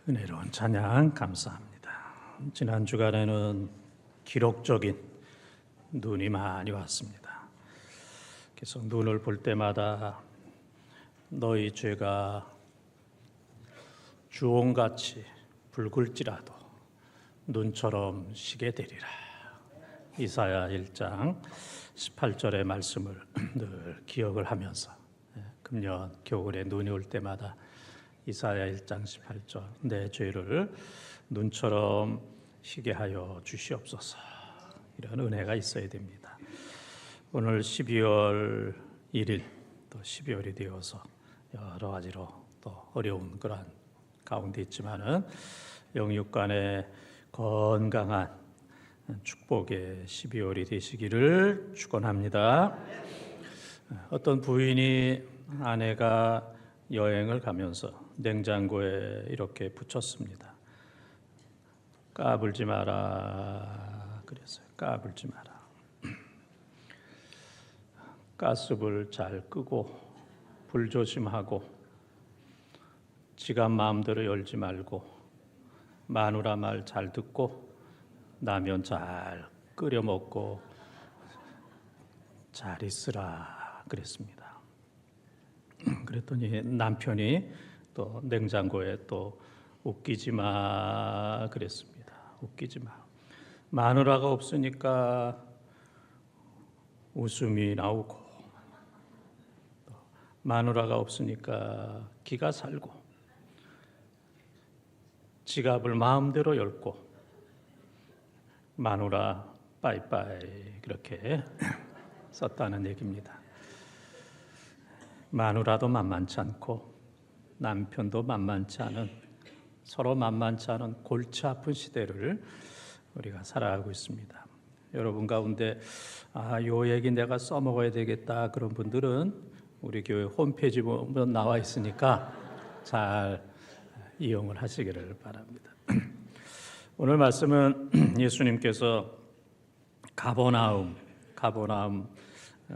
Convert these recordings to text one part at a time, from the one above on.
은혜로운 찬양 감사합니다. 지난 주간에는 기록적인 눈이 많이 왔습니다. 그래서 눈을 볼 때마다 너희 죄가 주홍같이 붉을지라도 눈처럼 시게 되리라. 이사야 1장 18절의 말씀을 늘 기억을 하면서 금년 겨울에 눈이 올 때마다 이사야 1장 18절 내 죄를 눈처럼 희게 하여 주시옵소서, 이런 은혜가 있어야 됩니다. 오늘 12월 1일 또 12월이 되어서 여러 가지로 또 어려운 그런 가운데 있지만은 영육간의 건강한 축복의 12월이 되시기를 축원합니다. 어떤 부인이 아내가 여행을 가면서 냉장고에 이렇게 붙였습니다. 까불지 마라 그랬어요. 까불지 마라. 가스불 잘 끄고 불 조심하고 지갑 마음대로 열지 말고 마누라 말 잘 듣고 라면 잘 끓여 먹고 잘 있으라 그랬습니다. 그랬더니 남편이 또 냉장고에 또 웃기지 마 그랬습니다. 웃기지 마. 마누라가 없으니까 웃음이 나오고 또 마누라가 없으니까 기가 살고 지갑을 마음대로 열고 마누라 빠이빠이 그렇게 썼다는 얘기입니다. 마누라도 만만치 않고 남편도 만만치 않은, 서로 만만치 않은 골치 아픈 시대를 우리가 살아가고 있습니다. 여러분 가운데 요 얘기 내가 써먹어야 되겠다 그런 분들은 우리 교회 홈페이지 보면 나와 있으니까 잘 이용을 하시기를 바랍니다. 오늘 말씀은 예수님께서 가버나움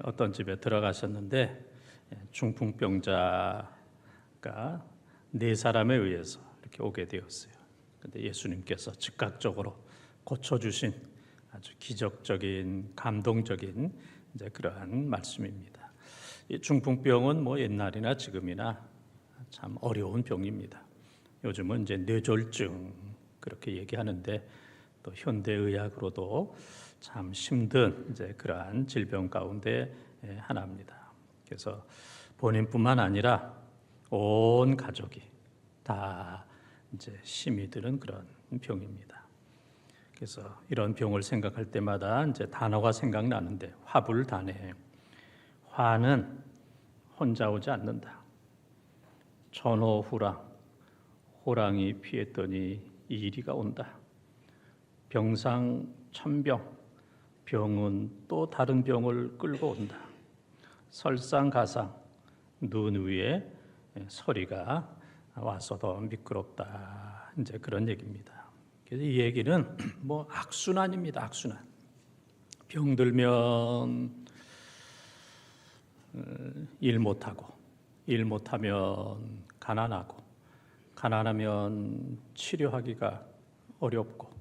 어떤 집에 들어가셨는데 중풍병자가 4사람에 의해서 이렇게 오게 되었어요. 그런데 예수님께서 즉각적으로 고쳐주신 아주 기적적인 감동적인 그러한 말씀입니다. 이 중풍병은 옛날이나 지금이나 참 어려운 병입니다. 요즘은 뇌졸중 그렇게 얘기하는데 또 현대의학으로도 참 힘든 그러한 질병 가운데 하나입니다. 그래서 본인뿐만 아니라 온 가족이 다 힘이 드는 그런 병입니다. 그래서 이런 병을 생각할 때마다 단어가 생각나는데 화불단에, 화는 혼자 오지 않는다. 천호후랑, 호랑이 피했더니 이리가 온다. 병상천병, 병은 또 다른 병을 끌고 온다. 설상가상, 눈 위에 서리가 와서 더 미끄럽다. 그런 얘기입니다. 그래서 이 얘기는 악순환입니다. 악순환. 병들면 일 못하고, 일 못하면 가난하고, 가난하면 치료하기가 어렵고,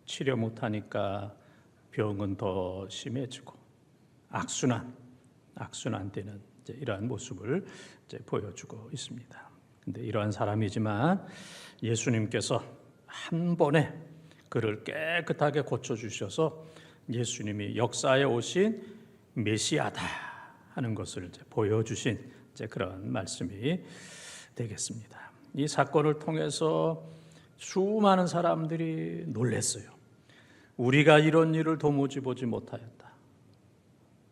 치료 못하니까 병은 더 심해지고, 악순환되는 이러한 모습을 보여주고 있습니다. 근데 이러한 사람이지만 예수님께서 한 번에 그를 깨끗하게 고쳐주셔서 예수님이 역사에 오신 메시아다 하는 것을 보여주신 그런 말씀이 되겠습니다. 이 사건을 통해서 수많은 사람들이 놀랐어요. 우리가 이런 일을 도무지 보지 못하였다.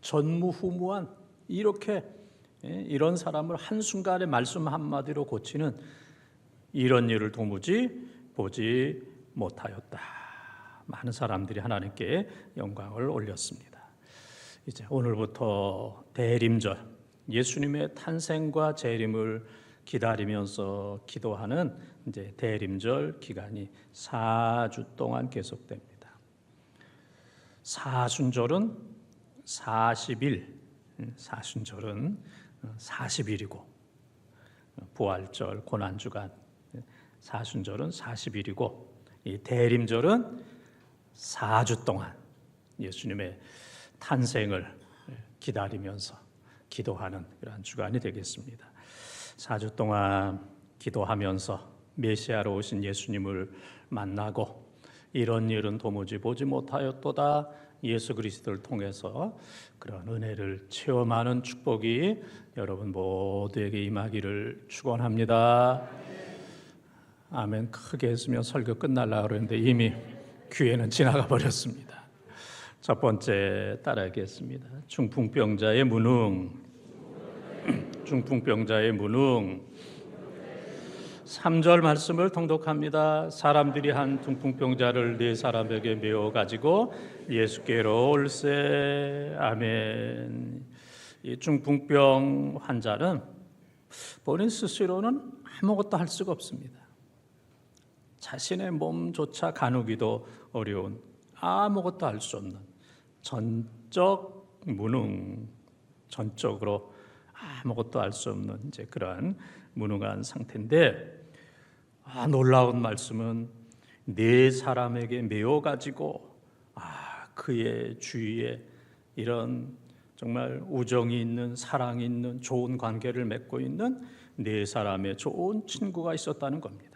전무후무한 이런 사람을 한순간에 말씀 한마디로 고치는 이런 일을 도무지 보지 못하였다. 많은 사람들이 하나님께 영광을 올렸습니다. 이제 오늘부터 대림절, 예수님의 탄생과 재림을 기다리면서 기도하는 대림절 기간이 4주 동안 계속됩니다. 사순절은 40일, 사순절은 40일이고 부활절, 고난주간 사순절은 40일이고 이 대림절은 4주 동안 예수님의 탄생을 기다리면서 기도하는 그런 주간이 되겠습니다. 4주 동안 기도하면서 메시아로 오신 예수님을 만나고 이런 일은 도무지 보지 못하였도다 예수 그리스도를 통해서 그런 은혜를 체험하는 축복이 여러분 모두에게 임하기를 축원합니다. 아멘. 크게 했으면 설교 끝날라 그랬는데 이미 귀에는 지나가 버렸습니다. 첫 번째 따라하겠습니다. 중풍병자의 무능. 중풍병자의 무능. 3절 말씀을 통독합니다. 사람들이 한 중풍병자를 네 사람에게 메어 가지고 예수께로 올세. 아멘. 이 중풍병 환자는 본인 스스로는 아무것도 할 수가 없습니다. 자신의 몸조차 가누기도 어려운, 아무것도 할 수 없는 전적 무능, 전적으로 아무것도 할 수 없는 이제 그러한 무능한 상태인데, 놀라운 말씀은 네 사람에게 메어 가지고 그의 주위에 이런 정말 우정이 있는, 사랑이 있는, 좋은 관계를 맺고 있는 네 사람의 좋은 친구가 있었다는 겁니다.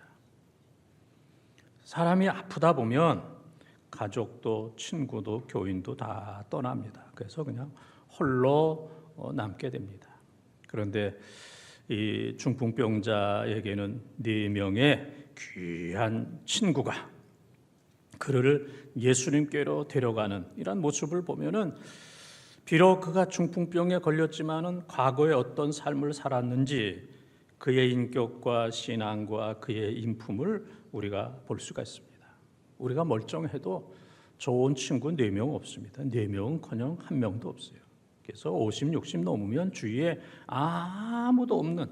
사람이 아프다 보면 가족도 친구도 교인도 다 떠납니다. 그래서 그냥 홀로 남게 됩니다. 그런데 이 중풍병자에게는 4명의 귀한 친구가 그를 예수님께로 데려가는 이런 모습을 보면은 비록 그가 중풍병에 걸렸지만은 과거에 어떤 삶을 살았는지 그의 인격과 신앙과 그의 인품을 우리가 볼 수가 있습니다. 우리가 멀쩡해도 좋은 친구 4명 없습니다. 4명은커녕 1명도 없어요. 그래서 50, 60 넘으면 주위에 아무도 없는,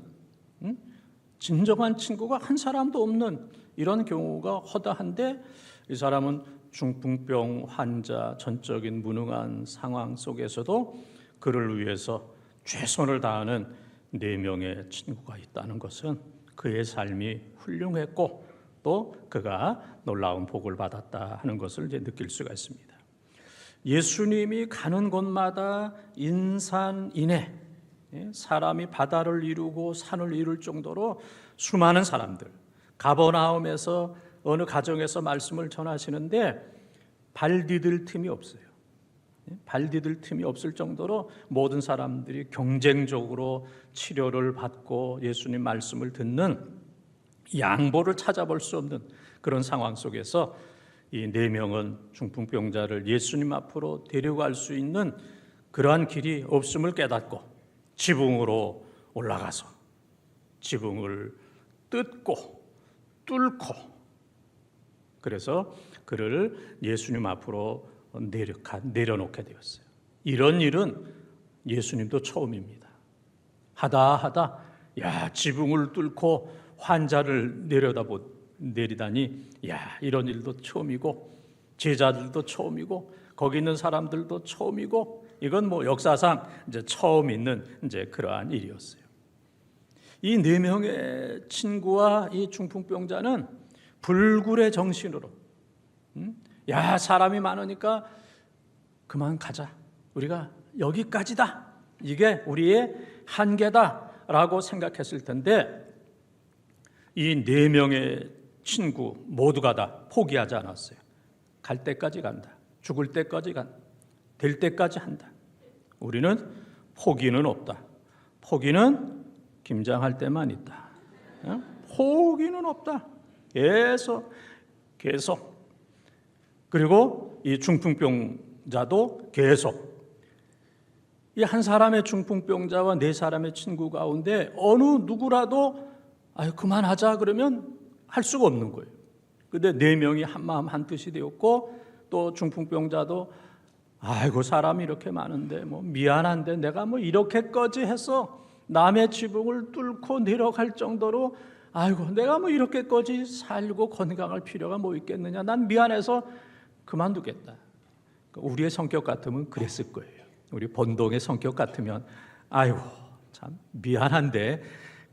진정한 친구가 한 사람도 없는 이런 경우가 허다한데, 이 사람은 중풍병 환자, 전적인 무능한 상황 속에서도 그를 위해서 최선을 다하는 4명의 친구가 있다는 것은 그의 삶이 훌륭했고 또 그가 놀라운 복을 받았다 하는 것을 이제 느낄 수가 있습니다. 예수님이 가는 곳마다 인산인해, 사람이 바다를 이루고 산을 이룰 정도로 수많은 사람들, 가버나움에서 어느 가정에서 말씀을 전하시는데 발 디딜 틈이 없어요. 발 디딜 틈이 없을 정도로 모든 사람들이 경쟁적으로 치료를 받고 예수님 말씀을 듣는, 양보를 찾아볼 수 없는 그런 상황 속에서 이 4명은 중풍병자를 예수님 앞으로 데려갈 수 있는 그러한 길이 없음을 깨닫고 지붕으로 올라가서 지붕을 뜯고 뚫고 그래서 그를 예수님 앞으로 내려놓게 되었어요. 이런 일은 예수님도 처음입니다. 하다 지붕을 뚫고 환자를 내리다니, 이런 일도 처음이고 제자들도 처음이고 거기 있는 사람들도 처음이고, 이건 역사상 이제 처음 있는 이제 그러한 일이었어요. 이 4명의 친구와 이 중풍병자는 불굴의 정신으로, 사람이 많으니까 그만 가자, 우리가 여기까지다, 이게 우리의 한계다라고 생각했을 텐데, 이 4명의 친구 모두가 다 포기하지 않았어요. 갈 때까지 간다, 죽을 때까지 간다, 될 때까지 한다. 우리는 포기는 없다. 포기는 김장할 때만 있다. 포기는 없다. 계속. 그리고 이 중풍병자도 계속. 이 한 사람의 중풍병자와 4사람의 친구 가운데 어느 누구라도 그만하자 그러면 할 수가 없는 거예요. 그런데 4명이 한마음 한뜻이 되었고, 또 중풍병자도 사람이 이렇게 많은데 미안한데 내가 이렇게까지 해서 남의 지붕을 뚫고 내려갈 정도로 내가 이렇게까지 살고 건강할 필요가 있겠느냐, 난 미안해서 그만두겠다. 우리의 성격 같으면 그랬을 거예요. 우리 본동의 성격 같으면 참 미안한데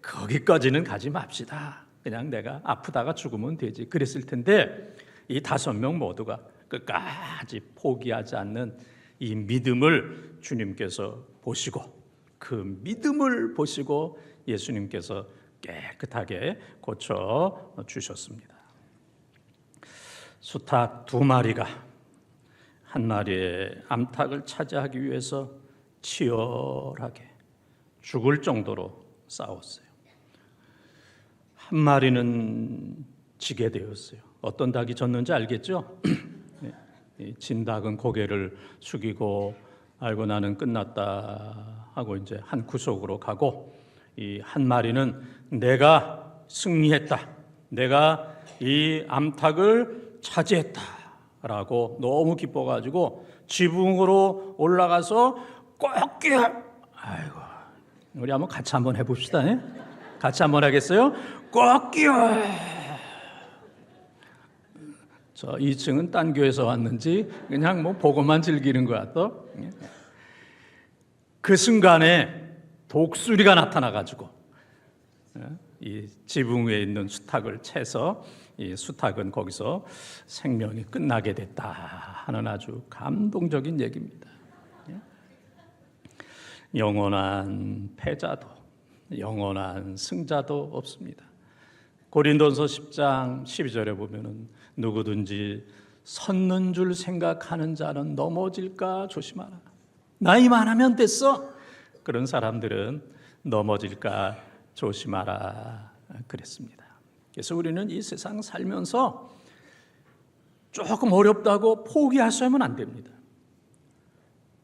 거기까지는 가지 맙시다. 그냥 내가 아프다가 죽으면 되지 그랬을 텐데 이 5명 모두가 끝까지 포기하지 않는 이 믿음을 주님께서 보시고 그 믿음을 보시고 예수님께서 깨끗하게 고쳐 주셨습니다. 수탉 2마리가 한 마리의 암탉을 차지하기 위해서 치열하게 죽을 정도로 싸웠어요. 한 마리는 지게 되었어요. 어떤 닭이 졌는지 알겠죠? 진 닭은 고개를 숙이고 알고 나는 끝났다 하고 이제 한 구석으로 가고, 이 한 마리는 내가 승리했다, 내가 이 암탉을 차지했다라고 너무 기뻐가지고 지붕으로 올라가서 꼭 끼어. 아이고, 우리 한번 같이 한번 해봅시다. 예? 같이 한번 하겠어요? 꼭 끼어. 저 2층은 딴 교회에서 왔는지 그냥 뭐 보고만 즐기는 거야 또. 그 순간에 독수리가 나타나가지고 이 지붕 위에 있는 수탉을 채서 이 수탉은 거기서 생명이 끝나게 됐다 하는 아주 감동적인 얘기입니다. 영원한 패자도 영원한 승자도 없습니다. 고린도서 10장 12절에 보면은 누구든지 섰는 줄 생각하는 자는 넘어질까 조심하라. 나이만 하면 됐어. 그런 사람들은 넘어질까 조심하라 그랬습니다. 그래서 우리는 이 세상 살면서 조금 어렵다고 포기하시면 안 됩니다.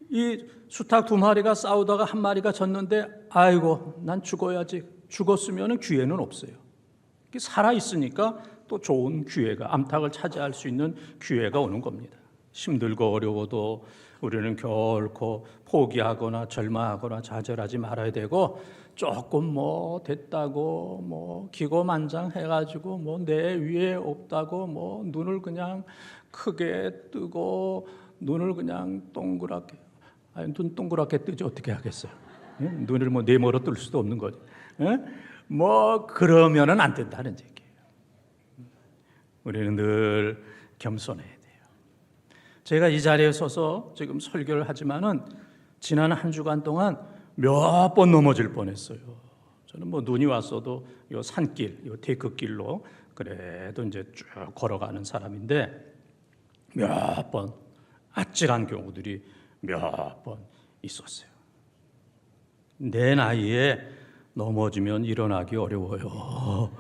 이 수탉 2마리가 싸우다가 한 마리가 졌는데 아이고 난 죽어야지. 죽었으면 기회는 없어요. 살아있으니까 또 좋은 기회가, 암탉을 차지할 수 있는 기회가 오는 겁니다. 힘들고 어려워도 우리는 결코 포기하거나 절망하거나 좌절하지 말아야 되고, 조금 뭐 됐다고 뭐 기고만장해가지고 뭐 내 위에 없다고 뭐 눈을 그냥 크게 뜨고 눈을 그냥 동그랗게, 아니 눈 동그랗게 뜨지 어떻게 하겠어요? 예? 눈을 뭐 네모로 뜰 수도 없는 거지. 예? 뭐 그러면은 안 된다는 얘기예요. 우리는 늘 겸손해야 돼요. 제가 이 자리에 서서 지금 설교를 하지만은 지난 한 주간 동안 몇 번 넘어질 뻔했어요. 저는 뭐 눈이 왔어도 요 산길, 요 데크길로 그래도 이제 쭉 걸어가는 사람인데 몇 번 아찔한 경우들이 몇 번 있었어요. 내 나이에 넘어지면 일어나기 어려워요.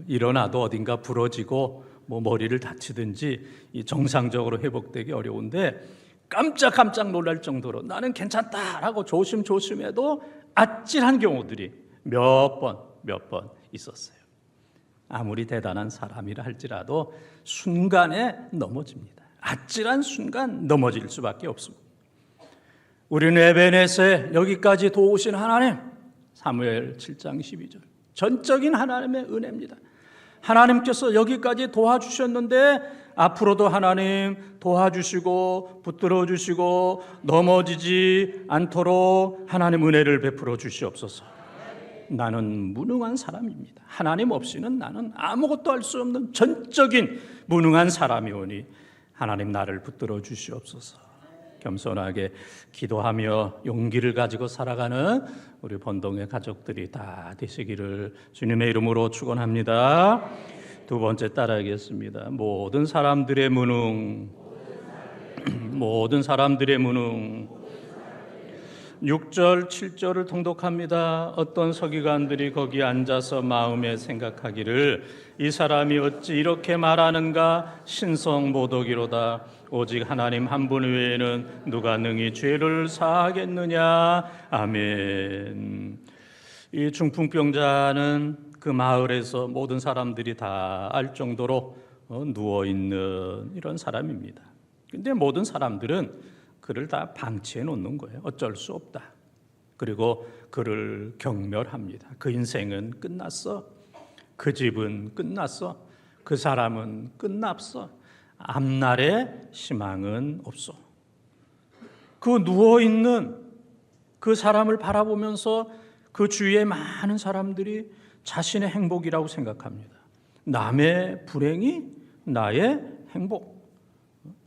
일어나도 어딘가 부러지고 뭐 머리를 다치든지 이 정상적으로 회복되기 어려운데 깜짝 놀랄 정도로 나는 괜찮다라고 조심해도 아찔한 경우들이 몇 번 있었어요. 아무리 대단한 사람이라 할지라도 순간에 넘어집니다. 아찔한 순간 넘어질 수밖에 없습니다. 우리는 에베네세 여기까지 도우신 하나님, 사무엘 7장 12절 전적인 하나님의 은혜입니다. 하나님께서 여기까지 도와주셨는데 앞으로도 하나님 도와주시고 붙들어 주시고 넘어지지 않도록 하나님 은혜를 베풀어 주시옵소서. 나는 무능한 사람입니다. 하나님 없이는 나는 아무것도 할 수 없는 전적인 무능한 사람이오니 하나님 나를 붙들어 주시옵소서. 겸손하게 기도하며 용기를 가지고 살아가는 우리 본동의 가족들이 다 되시기를 주님의 이름으로 축원합니다. 두 번째 따라하겠습니다. 모든 사람들의 무능, 모든 사람들의 무능. 6절, 7절을 통독합니다. 어떤 서기관들이 거기 앉아서 마음에 생각하기를 이 사람이 어찌 이렇게 말하는가 신성모독이로다. 오직 하나님 한 분 외에는 누가 능히 죄를 사하겠느냐. 아멘. 이 중풍병자는 그 마을에서 모든 사람들이 다 알 정도로 누워있는 이런 사람입니다. 근데 모든 사람들은 그를 다 방치해 놓는 거예요. 어쩔 수 없다. 그리고 그를 경멸합니다. 그 인생은 끝났어. 그 집은 끝났어. 그 사람은 끝났어. 앞날에 희망은 없어. 그 누워있는 그 사람을 바라보면서 그 주위에 많은 사람들이 자신의 행복이라고 생각합니다. 남의 불행이 나의 행복,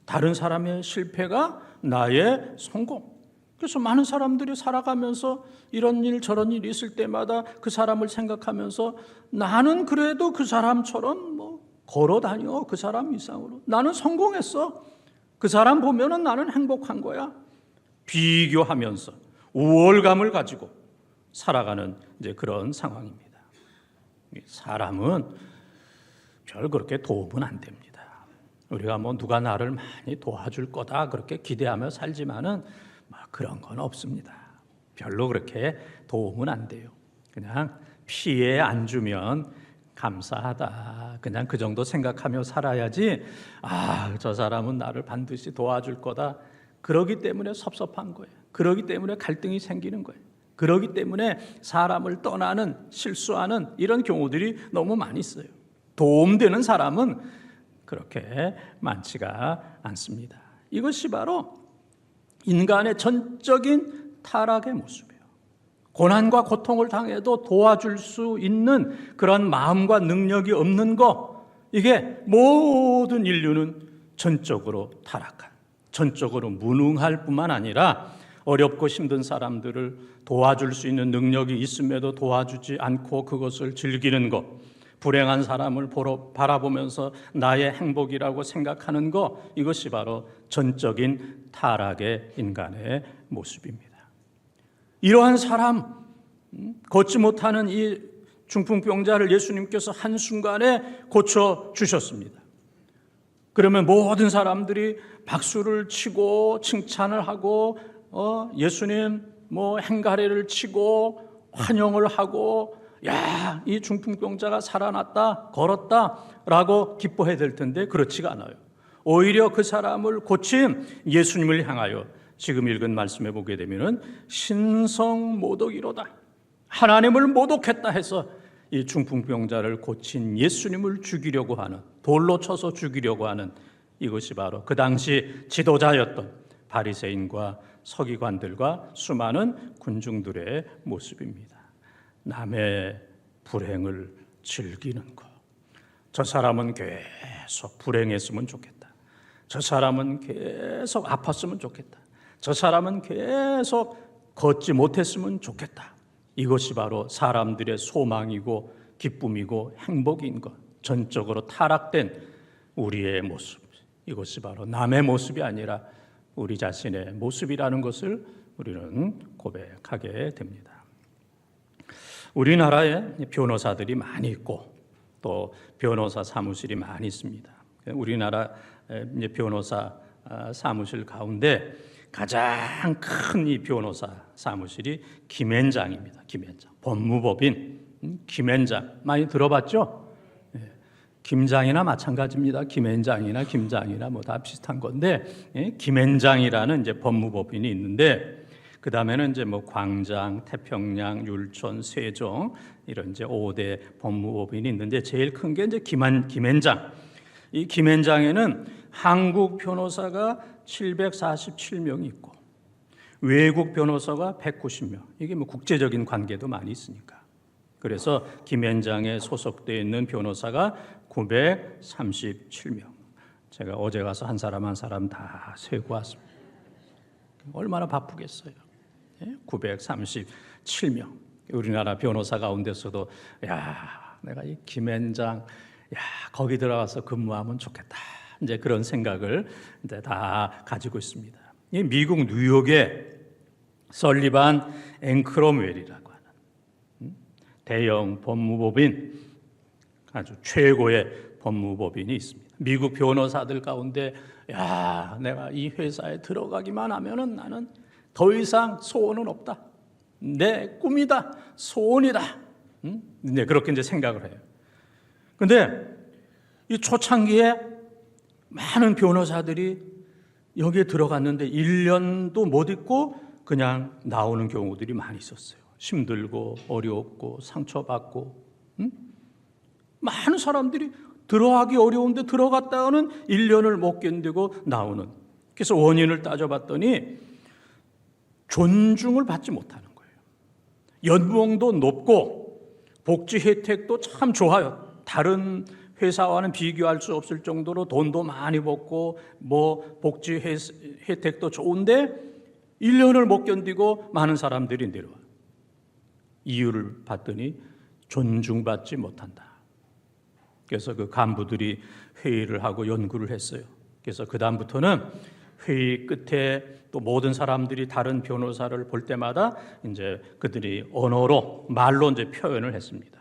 다른 사람의 실패가 나의 성공. 그래서 많은 사람들이 살아가면서 이런 일 저런 일이 있을 때마다 그 사람을 생각하면서 나는 그래도 그 사람처럼 걸어 다녀. 그 사람 이상으로 나는 성공했어. 그 사람 보면은 나는 행복한 거야. 비교하면서 우월감을 가지고 살아가는 이제 그런 상황입니다. 사람은 별 그렇게 도움은 안 됩니다. 우리가 누가 나를 많이 도와줄 거다 그렇게 기대하며 살지만은 그런 건 없습니다. 별로 그렇게 도움은 안 돼요. 그냥 피해 안 주면 감사하다. 그냥 그 정도 생각하며 살아야지. 저 사람은 나를 반드시 도와줄 거다. 그러기 때문에 섭섭한 거예요. 그러기 때문에 갈등이 생기는 거예요. 그러기 때문에 사람을 떠나는, 실수하는 이런 경우들이 너무 많이 있어요. 도움되는 사람은 그렇게 많지가 않습니다. 이것이 바로 인간의 전적인 타락의 모습이에요. 고난과 고통을 당해도 도와줄 수 있는 그런 마음과 능력이 없는 것, 이게 모든 인류는 전적으로 타락한, 전적으로 무능할 뿐만 아니라 어렵고 힘든 사람들을 도와줄 수 있는 능력이 있음에도 도와주지 않고 그것을 즐기는 것, 불행한 사람을 바라보면서 나의 행복이라고 생각하는 것, 이것이 바로 전적인 타락의 인간의 모습입니다. 이러한 사람, 걷지 못하는 이 중풍병자를 예수님께서 한순간에 고쳐주셨습니다. 그러면 모든 사람들이 박수를 치고 칭찬을 하고 예수님 행가래를 치고 환영을 하고 이 중풍병자가 살아났다, 걸었다라고 기뻐해야 될 텐데 그렇지가 않아요. 오히려 그 사람을 고친 예수님을 향하여 지금 읽은 말씀에 보게 되면은 신성모독이로다, 하나님을 모독했다 해서 이 중풍병자를 고친 예수님을 죽이려고 하는, 돌로 쳐서 죽이려고 하는, 이것이 바로 그 당시 지도자였던 바리새인과 서기관들과 수많은 군중들의 모습입니다. 남의 불행을 즐기는 것. 저 사람은 계속 불행했으면 좋겠다. 저 사람은 계속 아팠으면 좋겠다. 저 사람은 계속 걷지 못했으면 좋겠다. 이것이 바로 사람들의 소망이고 기쁨이고 행복인 것. 전적으로 타락된 우리의 모습. 이것이 바로 남의 모습이 아니라 우리 자신의 모습이라는 것을 우리는 고백하게 됩니다. 우리나라에 변호사들이 많이 있고 또 변호사 사무실이 많이 있습니다. 우리나라 변호사 사무실 가운데 가장 큰 이 변호사 사무실이 김앤장입니다. 김앤장, 법무법인 김앤장 많이 들어봤죠? 김장이나 마찬가지입니다. 김앤장이나 김장이나 다 비슷한 건데, 김앤장이라는 이제 법무법인이 있는데, 그 다음에는 이제 광장, 태평양, 율촌, 세종 이런 이제 5대 법무법인이 있는데 제일 큰 게 이제 김앤장. 이 김앤장에는 한국 변호사가 747명이 있고 외국 변호사가 190명. 이게 국제적인 관계도 많이 있으니까. 그래서 김앤장에 소속되어 있는 변호사가 937명. 제가 어제 가서 한 사람 한 사람 다 세고 왔습니다. 얼마나 바쁘겠어요. 937명. 우리나라 변호사 가운데서도 내가 이 김앤장 거기 들어가서 근무하면 좋겠다. 이제 그런 생각을 이제 다 가지고 있습니다. 이 미국 뉴욕에 설리반 앵크롬웰이라고 하는 대형 법무법인, 아주 최고의 법무법인이 있습니다. 미국 변호사들 가운데 내가 이 회사에 들어가기만 하면은 나는 더 이상 소원은 없다. 내 꿈이다. 소원이다. 네, 그렇게 이제 생각을 해요. 근데 이 초창기에 많은 변호사들이 여기에 들어갔는데 1년도 못 있고 그냥 나오는 경우들이 많이 있었어요. 힘들고 어렵고 상처받고 많은 사람들이 들어가기 어려운데 들어갔다가는 1년을 못 견디고 나오는. 그래서 원인을 따져봤더니 존중을 받지 못하는 거예요. 연봉도 높고 복지 혜택도 참 좋아요. 다른 회사와는 비교할 수 없을 정도로 돈도 많이 받고 뭐 복지 혜택도 좋은데 1년을 못 견디고 많은 사람들이 내려와요. 이유를 봤더니 존중받지 못한다. 그래서 그 간부들이 회의를 하고 연구를 했어요. 그래서 그 다음부터는 회의 끝에 또 모든 사람들이 다른 변호사를 볼 때마다 이제 그들이 언어로 말로 이제 표현을 했습니다.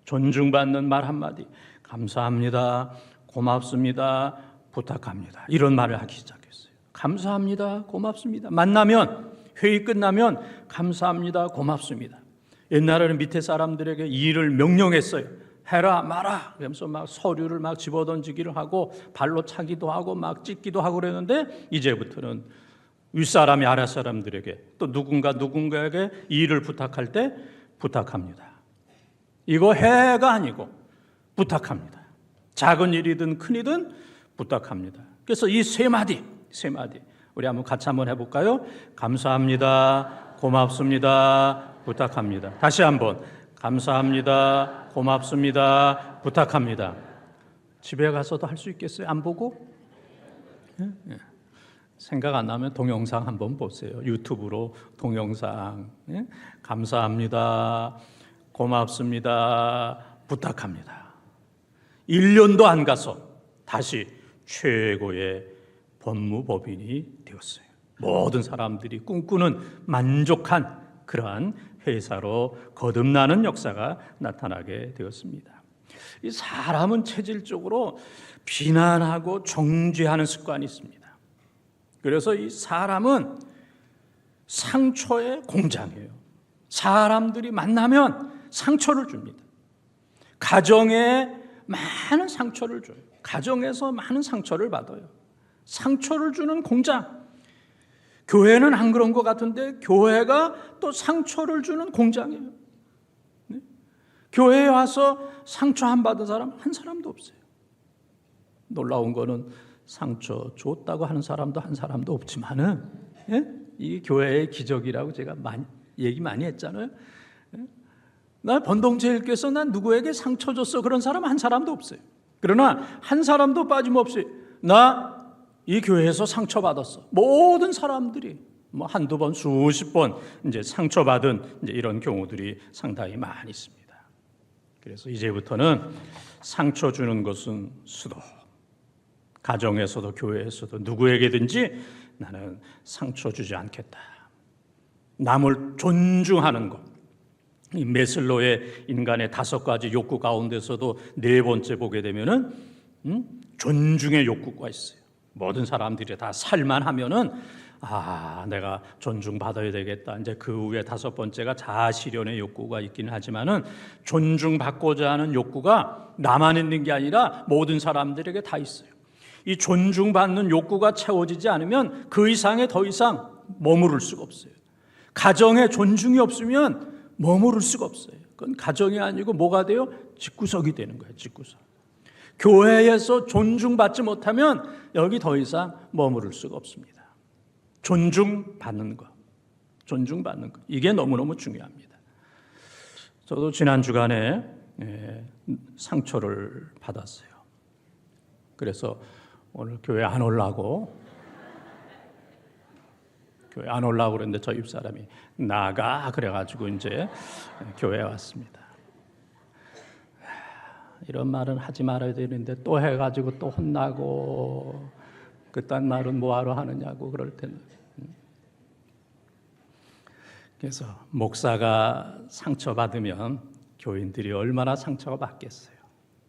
존중받는 말 한마디, 감사합니다, 고맙습니다, 부탁합니다. 이런 말을 하기 시작했어요. 감사합니다, 고맙습니다. 만나면 회의 끝나면 감사합니다, 고맙습니다. 옛날에는 밑에 사람들에게 일을 명령했어요. 해라 마라 그러면서 막 서류를 막 집어던지기를 하고 발로 차기도 하고 막 찢기도 하고 그랬는데 이제부터는 윗사람이 아랫사람들에게 또 누군가에게 일을 부탁할 때 부탁합니다. 이거 해가 아니고 부탁합니다. 작은 일이든 큰일이든 부탁합니다. 그래서 이 세 마디 우리 한번 해볼까요? 감사합니다, 고맙습니다, 부탁합니다. 다시 한번 감사합니다, 고맙습니다, 부탁합니다. 집에 가서도 할 수 있겠어요? 안 보고? 예? 생각 안 나면 동영상 한번 보세요. 유튜브로 동영상. 예? 감사합니다, 고맙습니다, 부탁합니다. 1년도 안 가서 다시 최고의 법무법인이 되었어요. 모든 사람들이 꿈꾸는 만족한 그러한 회사로 거듭나는 역사가 나타나게 되었습니다. 이 사람은 체질적으로 비난하고 정죄하는 습관이 있습니다. 그래서 이 사람은 상처의 공장이에요. 사람들이 만나면 상처를 줍니다. 가정에 많은 상처를 줘요. 가정에서 많은 상처를 받아요. 상처를 주는 공장. 교회는 안 그런 것 같은데 교회가 또 상처를 주는 공장이에요. 네? 교회에 와서 상처 안 받은 사람 한 사람도 없어요. 놀라운 거는 상처 줬다고 하는 사람도 한 사람도 없지만은 예? 이 교회의 기적이라고 제가 얘기 많이 했잖아요. 예? 나 번동제일께서 난 누구에게 상처 줬어 그런 사람 한 사람도 없어요. 그러나 한 사람도 빠짐없이 나 이 교회에서 상처받았어. 모든 사람들이 뭐 한두 번, 수십 번 이제 상처받은 이제 이런 경우들이 상당히 많이 있습니다. 그래서 이제부터는 상처 주는 것은 수도. 가정에서도 교회에서도 누구에게든지 나는 상처 주지 않겠다. 남을 존중하는 것. 이 메슬로의 인간의 5가지 욕구 가운데서도 4번째 보게 되면은 존중의 욕구가 있어요. 모든 사람들이 다 살만하면은 내가 존중받아야 되겠다. 이제 그 후에 5번째가 자아실현의 욕구가 있긴 하지만은 존중받고자 하는 욕구가 나만 있는 게 아니라 모든 사람들에게 다 있어요. 이 존중받는 욕구가 채워지지 않으면 그 이상의 더 이상 머무를 수가 없어요. 가정에 존중이 없으면 머무를 수가 없어요. 그건 가정이 아니고 뭐가 돼요? 집구석이 되는 거예요. 집구석. 교회에서 존중받지 못하면 여기 더 이상 머무를 수가 없습니다. 존중받는 것. 이게 너무너무 중요합니다. 저도 지난 주간에 상처를 받았어요. 그래서 오늘 교회 안 오려고 그랬는데 저 입사람이 나가 그래가지고 이제 교회에 왔습니다. 이런 말은 하지 말아야 되는데 또 해가지고 또 혼나고 그딴 말은 뭐하러 하느냐고 그럴 텐데. 그래서 목사가 상처받으면 교인들이 얼마나 상처가 받겠어요.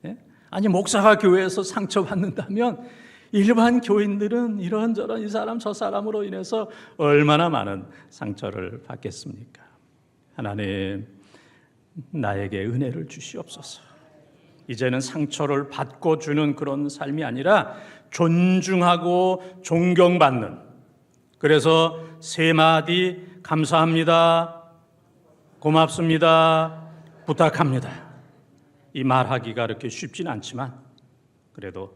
예? 아니 목사가 교회에서 상처받는다면 일반 교인들은 이런저런 이 사람 저 사람으로 인해서 얼마나 많은 상처를 받겠습니까? 하나님 나에게 은혜를 주시옵소서. 이제는 상처를 받고 주는 그런 삶이 아니라 존중하고 존경받는, 그래서 3마디 감사합니다, 고맙습니다, 부탁합니다. 이 말하기가 그렇게 쉽진 않지만 그래도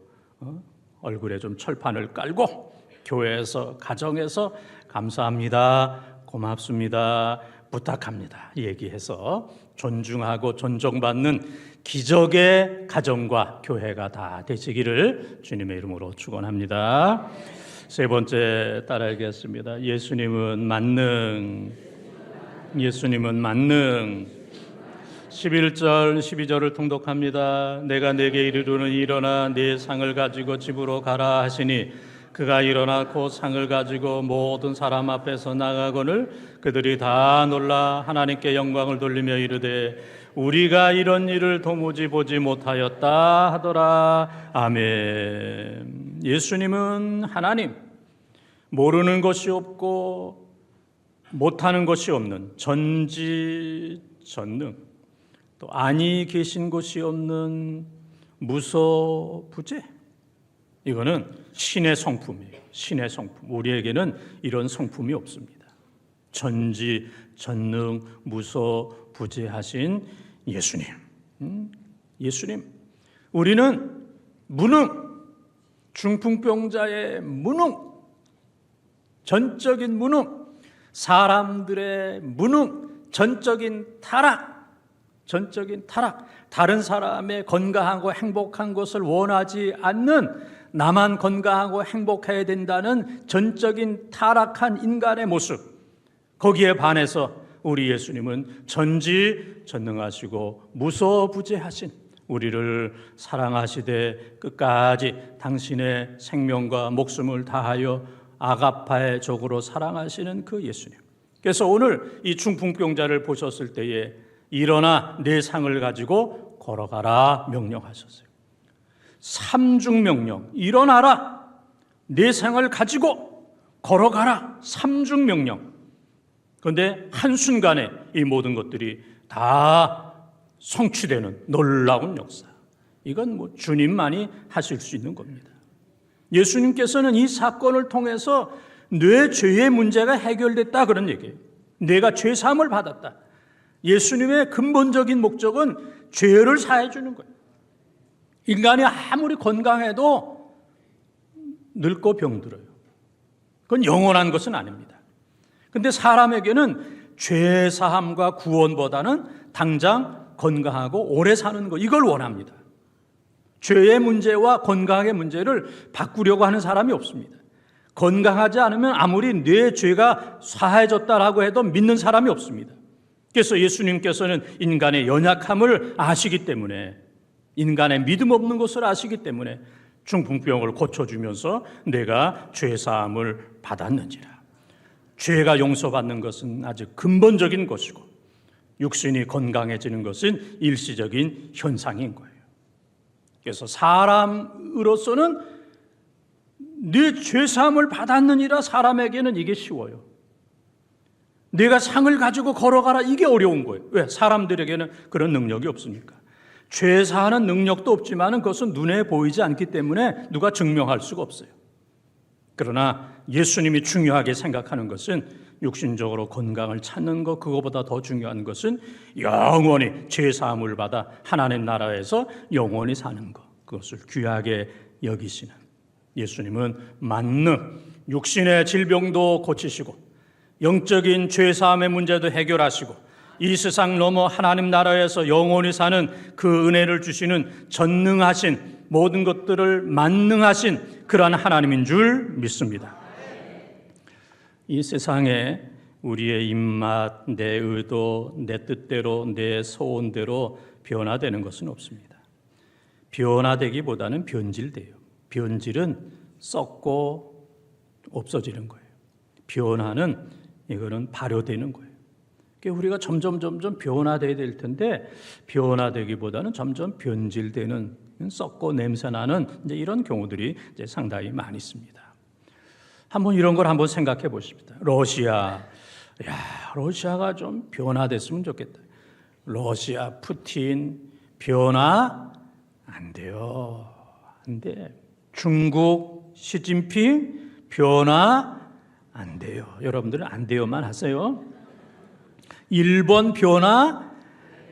얼굴에 좀 철판을 깔고 교회에서 가정에서 감사합니다, 고맙습니다, 부탁합니다 얘기해서 존중하고 존경받는 기적의 가정과 교회가 다 되시기를 주님의 이름으로 축원합니다. 세 번째 따라하겠습니다. 예수님은 만능. 예수님은 만능. 11절 12절을 통독합니다. 내가 내게 이르르니 일어나 네 상을 가지고 집으로 가라 하시니 그가 일어나 곧 상을 가지고 모든 사람 앞에서 나가거늘 그들이 다 놀라 하나님께 영광을 돌리며 이르되 우리가 이런 일을 도무지 보지 못하였다 하더라. 아멘. 예수님은 하나님, 모르는 것이 없고 못하는 것이 없는 전지전능, 또 아니 계신 것이 없는 무소부재. 이거는 신의 성품이에요. 신의 성품. 우리에게는 이런 성품이 없습니다. 전지전능 무소부재하신 예수님. 예수님. 우리는 무능, 중풍병자의 무능, 전적인 무능, 사람들의 무능, 전적인 타락, 다른 사람의 건강하고 행복한 것을 원하지 않는, 나만 건강하고 행복해야 된다는 전적인 타락한 인간의 모습, 거기에 반해서 우리 예수님은 전지전능하시고 무소부재하신, 우리를 사랑하시되 끝까지 당신의 생명과 목숨을 다하여 아가파의 적으로 사랑하시는 그 예수님. 그래서 오늘 이 중풍병자를 보셨을 때에 일어나 네 상을 가지고 걸어가라 명령하셨어요. 삼중명령, 일어나라, 네 상을 가지고 걸어가라, 삼중명령. 그런데 한순간에 이 모든 것들이 다 성취되는 놀라운 역사. 이건 주님만이 하실 수 있는 겁니다. 예수님께서는 이 사건을 통해서 뇌 죄의 문제가 해결됐다 그런 얘기예요. 뇌가 죄 사함을 받았다. 예수님의 근본적인 목적은 죄를 사해 주는 거예요. 인간이 아무리 건강해도 늙고 병들어요. 그건 영원한 것은 아닙니다. 그런데 사람에게는 죄 사함과 구원보다는 당장 건강하고 오래 사는 것, 이걸 원합니다. 죄의 문제와 건강의 문제를 바꾸려고 하는 사람이 없습니다. 건강하지 않으면 아무리 뇌 죄가 사해졌다라고 해도 믿는 사람이 없습니다. 그래서 예수님께서는 인간의 연약함을 아시기 때문에, 인간의 믿음 없는 것을 아시기 때문에 중풍병을 고쳐주면서 내가 죄사함을 받았는지라. 죄가 용서받는 것은 아주 근본적인 것이고 육신이 건강해지는 것은 일시적인 현상인 거예요. 그래서 사람으로서는 네 죄사함을 받았느니라, 사람에게는 이게 쉬워요. 네가 상을 가지고 걸어가라, 이게 어려운 거예요. 왜? 사람들에게는 그런 능력이 없으니까. 죄사하는 능력도 없지만 그것은 눈에 보이지 않기 때문에 누가 증명할 수가 없어요. 그러나 예수님이 중요하게 생각하는 것은 육신적으로 건강을 찾는 것, 그거보다 더 중요한 것은 영원히 죄사함을 받아 하나님 나라에서 영원히 사는 것, 그것을 귀하게 여기시는 예수님은 만능, 육신의 질병도 고치시고 영적인 죄사함의 문제도 해결하시고 이 세상 넘어 하나님 나라에서 영원히 사는 그 은혜를 주시는 전능하신, 모든 것들을 만능하신 그러한 하나님인 줄 믿습니다. 이 세상에 우리의 입맛, 내 의도, 내 뜻대로, 내 소원대로 변화되는 것은 없습니다. 변화되기보다는 변질돼요. 변질은 썩고 없어지는 거예요. 변화는 이거는 발효되는 거예요. 그러니까 우리가 점점 변화되어야 될 텐데 변화되기보다는 점점 변질되는, 썩고 냄새나는 이런 경우들이 상당히 많이 있습니다. 한번 이런 걸 한번 생각해 보십시다. 러시아가 좀 변화됐으면 좋겠다. 러시아 푸틴 변화 안 돼요. 안 돼. 중국 시진핑 변화 안 돼요. 여러분들은 안 돼요만 하세요. 일본 변화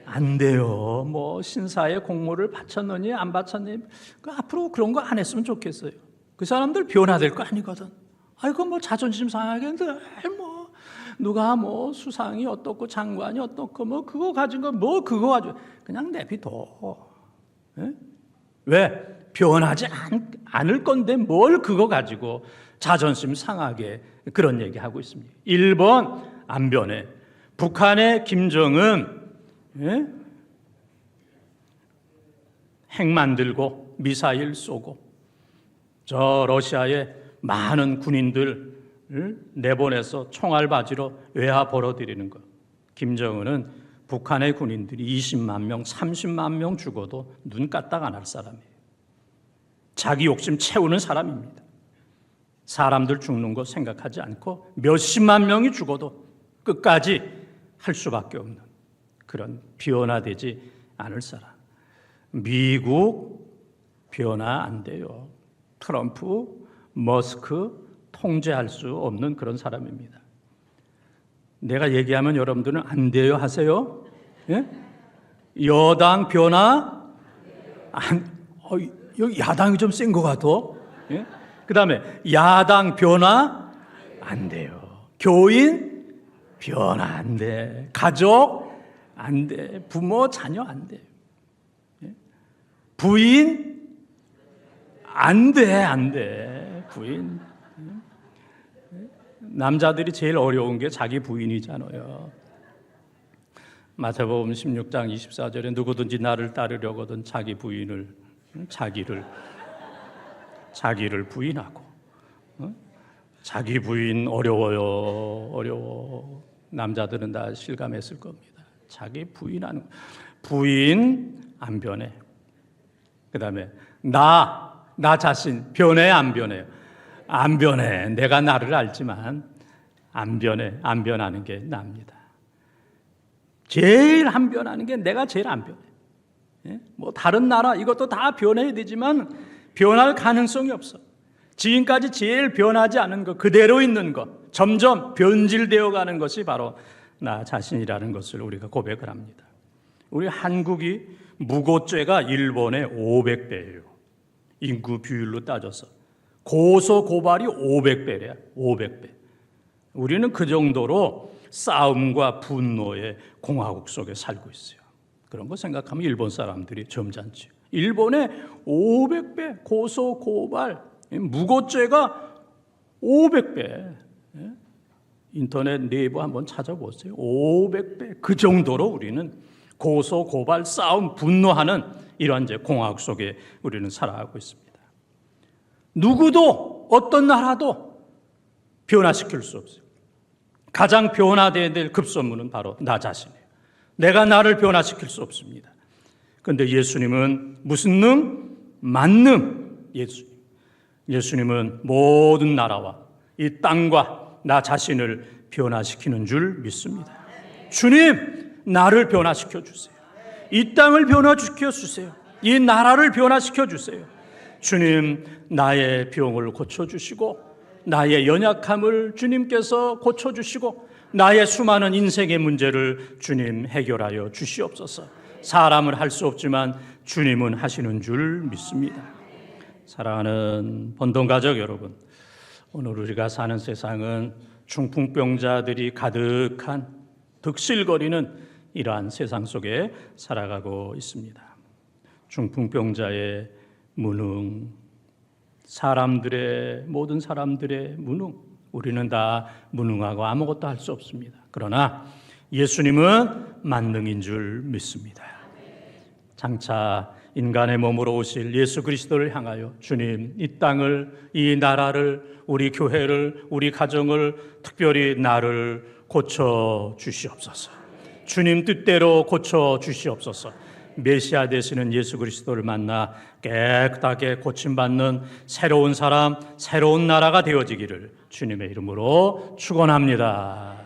안 돼요. 신사에 공모를 바쳤느니 안 바쳤느니 앞으로 그런 거 안 했으면 좋겠어요. 그 사람들 변화될 거 아니거든. 자존심 상하겠는데 누가 뭐 수상이 어떻고 장관이 어떻고 뭐 그거 가진 거 뭐 그거 가지고 그냥 내비둬. 예? 왜? 변하지 않을 건데 뭘 그거 가지고 자존심 상하게 그런 얘기하고 있습니다. 1번 안 변해. 북한의 김정은 예? 핵 만들고 미사일 쏘고 저 러시아의 많은 군인들을 내보내서 총알바지로 외화 벌어들이는 것. 김정은은 북한의 군인들이 20만 명, 30만 명 죽어도 눈 까딱 안 할 사람이에요. 자기 욕심 채우는 사람입니다. 사람들 죽는 거 생각하지 않고 몇십만 명이 죽어도 끝까지 할 수밖에 없는 그런 변화되지 않을 사람. 미국 변화 안 돼요. 트럼프, 머스크 통제할 수 없는 그런 사람입니다. 내가 얘기하면 여러분들은 안 돼요 하세요? 예? 여당 변화 여기 야당이 좀 센 것 같아. 예? 그 다음에 야당 변화 안 돼요. 교인 변화 안 돼. 가족 안 돼. 부모 자녀 안 돼. 예? 부인 안 돼. 부인. 남자들이 제일 어려운 게 자기 부인이잖아요. 마태복음 16장 24절에 누구든지 나를 따르려거든 자기 부인을 자기를 부인하고 자기 부인 어려워요. 남자들은 다 실감했을 겁니다. 자기 부인하는 부인 안 변해. 그다음에 나 자신 변해 안 변해요? 안 변해. 내가 나를 알지만 안 변해. 안 변하는 게 납니다. 제일 안 변하는 게 내가 제일 안 변해. 뭐 다른 나라 이것도 다 변해야 되지만 변할 가능성이 없어. 지금까지 제일 변하지 않은 것, 그대로 있는 것, 점점 변질되어 가는 것이 바로 나 자신이라는 것을 우리가 고백을 합니다. 우리 한국이 무고죄가 일본의 500배예요. 인구 비율로 따져서 고소 고발이 500배래요. 500배. 우리는 그 정도로 싸움과 분노의 공화국 속에 살고 있어요. 그런 거 생각하면 일본 사람들이 점잖지. 일본의 500배 고소 고발 무고죄가 500배. 인터넷 네이버 한번 찾아보세요. 500배. 그 정도로 우리는 고소 고발 싸움 분노하는 이러한 이제 공화국 속에 우리는 살아가고 있습니다. 누구도 어떤 나라도 변화시킬 수 없어요. 가장 변화되어야 될 급선무는 바로 나 자신이에요. 내가 나를 변화시킬 수 없습니다. 그런데 예수님은 무슨 능? 만능. 예수님은 모든 나라와 이 땅과 나 자신을 변화시키는 줄 믿습니다. 주님, 나를 변화시켜 주세요. 이 땅을 변화시켜 주세요. 이 나라를 변화시켜 주세요. 주님, 나의 병을 고쳐주시고 나의 연약함을 주님께서 고쳐주시고 나의 수많은 인생의 문제를 주님 해결하여 주시옵소서. 사람은 할 수 없지만 주님은 하시는 줄 믿습니다. 사랑하는 번동가족 여러분, 오늘 우리가 사는 세상은 중풍병자들이 가득한 득실거리는 이러한 세상 속에 살아가고 있습니다. 중풍병자의 무능, 모든 사람들의 무능, 우리는 다 무능하고 아무것도 할 수 없습니다. 그러나 예수님은 만능인 줄 믿습니다. 장차 인간의 몸으로 오실 예수 그리스도를 향하여 주님, 이 땅을, 이 나라를, 우리 교회를, 우리 가정을, 특별히 나를 고쳐 주시옵소서. 주님 뜻대로 고쳐 주시옵소서. 메시아 되시는 예수 그리스도를 만나 깨끗하게 고침받는 새로운 사람, 새로운 나라가 되어지기를 주님의 이름으로 축원합니다.